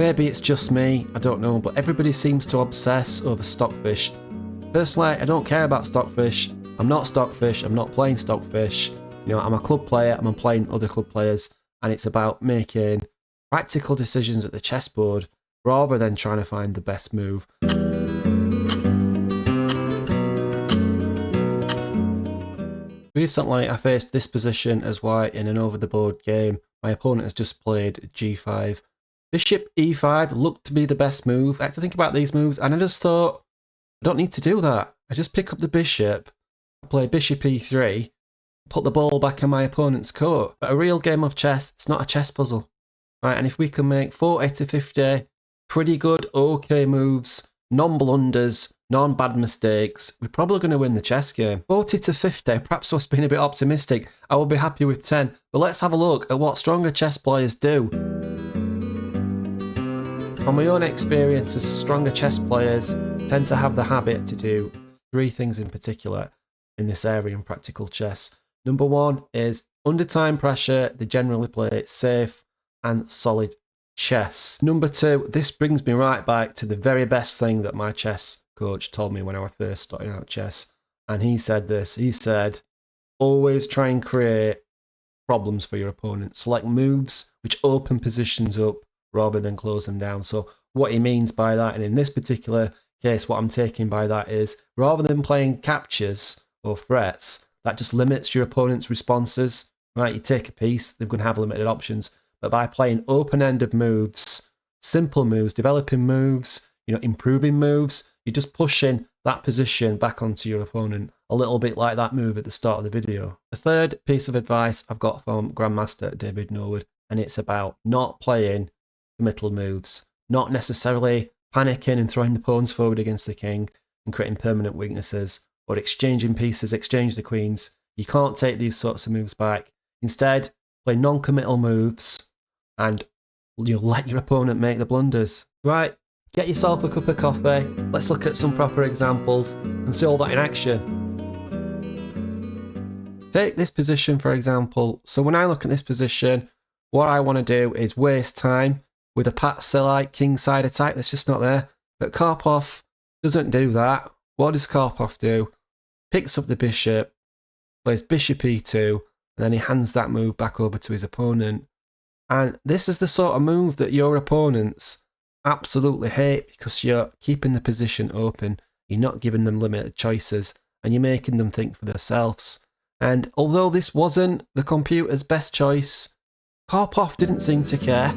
Maybe it's just me, I don't know, but everybody seems to obsess over stockfish. Personally, I don't care about stockfish. I'm not stockfish, I'm not playing stockfish. You know, I'm a club player, I'm playing other club players, and it's about making practical decisions at the chessboard rather than trying to find the best move. Recently, I faced this position as white in an over-the-board game. My opponent has just played g5. Bishop e5 looked to be the best move. I had to think about these moves, and I just thought, I don't need to do that. I just pick up the bishop, play bishop e3, put the ball back in my opponent's court. But a real game of chess, it's not a chess puzzle. Right, and if we can make 40 to 50 pretty good, okay moves, non-blunders, non-bad mistakes, we're probably going to win the chess game. 40 to 50, perhaps I was being a bit optimistic. I will be happy with 10. But let's have a look at what stronger chess players do. From my own experiences, stronger chess players tend to have the habit to do 3 things in particular in this area in practical chess. Number 1 is under time pressure, they generally play safe and solid chess. Number 2, this brings me right back to the very best thing that my chess coach told me when I was first starting out chess. And he said this, he said, always try and create problems for your opponent. Select moves which open positions up rather than close them down. So what he means by that, and in this particular case, what I'm taking by that is, rather than playing captures or threats, that just limits your opponent's responses, right? You take a piece, they're going to have limited options. But by playing open-ended moves, simple moves, developing moves, you know, improving moves, you're just pushing that position back onto your opponent, a little bit like that move at the start of the video. The third piece of advice I've got from Grandmaster David Norwood, and it's about not playing committal moves, not necessarily panicking and throwing the pawns forward against the king and creating permanent weaknesses, or exchanging pieces, exchange the queens. You can't take these sorts of moves back. Instead, play non-committal moves and you'll let your opponent make the blunders. Right, get yourself a cup of coffee, let's look at some proper examples and see all that in action. Take this position for example. So when I look at this position, what I want to do is waste time with a Pat Sillite kingside attack that's just not there. But Karpov doesn't do that. What does Karpov do? Picks up the bishop, plays bishop e2, and then he hands that move back over to his opponent. And this is the sort of move that your opponents absolutely hate, because you're keeping the position open, you're not giving them limited choices, and you're making them think for themselves. And although this wasn't the computer's best choice, Karpov didn't seem to care.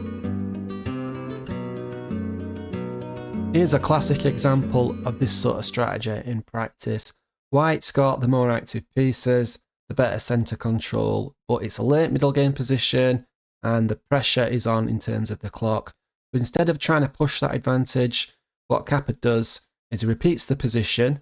Here's a classic example of this sort of strategy in practice. White's got the more active pieces, the better centre control, but it's a late middle game position and the pressure is on in terms of the clock. But instead of trying to push that advantage, what Kappa does is he repeats the position,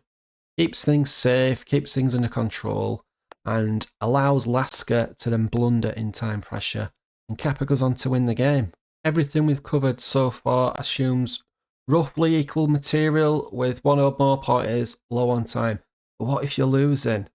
keeps things safe, keeps things under control, and allows Lasker to then blunder in time pressure. And Kappa goes on to win the game. Everything we've covered so far assumes roughly equal material with one or more parties low on time. But what if you're losing?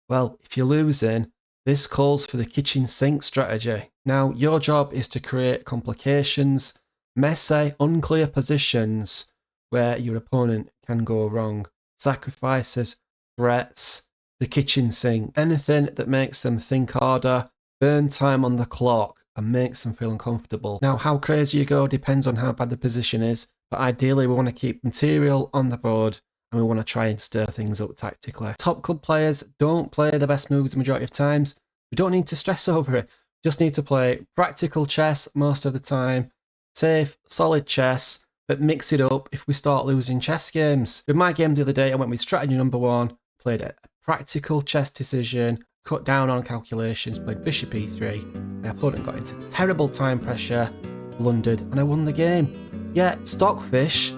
Well, if you're losing, this calls for the kitchen sink strategy. Now, your job is to create complications, messy, unclear positions where your opponent can go wrong. Sacrifices, threats, the kitchen sink, anything that makes them think harder, burn time on the clock, and makes them feel uncomfortable. Now, how crazy you go depends on how bad the position is, but ideally we want to keep material on the board and we want to try and stir things up tactically. Top club players don't play the best moves the majority of times. We don't need to stress over it. We just need to play practical chess most of the time, safe, solid chess, but mix it up if we start losing chess games. With my game the other day, I went with strategy number 1, played a practical chess decision, cut down on calculations, played bishop e3. My opponent got into terrible time pressure, blundered, and I won the game. Yeah, Stockfish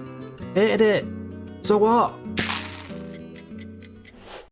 hated it. So what?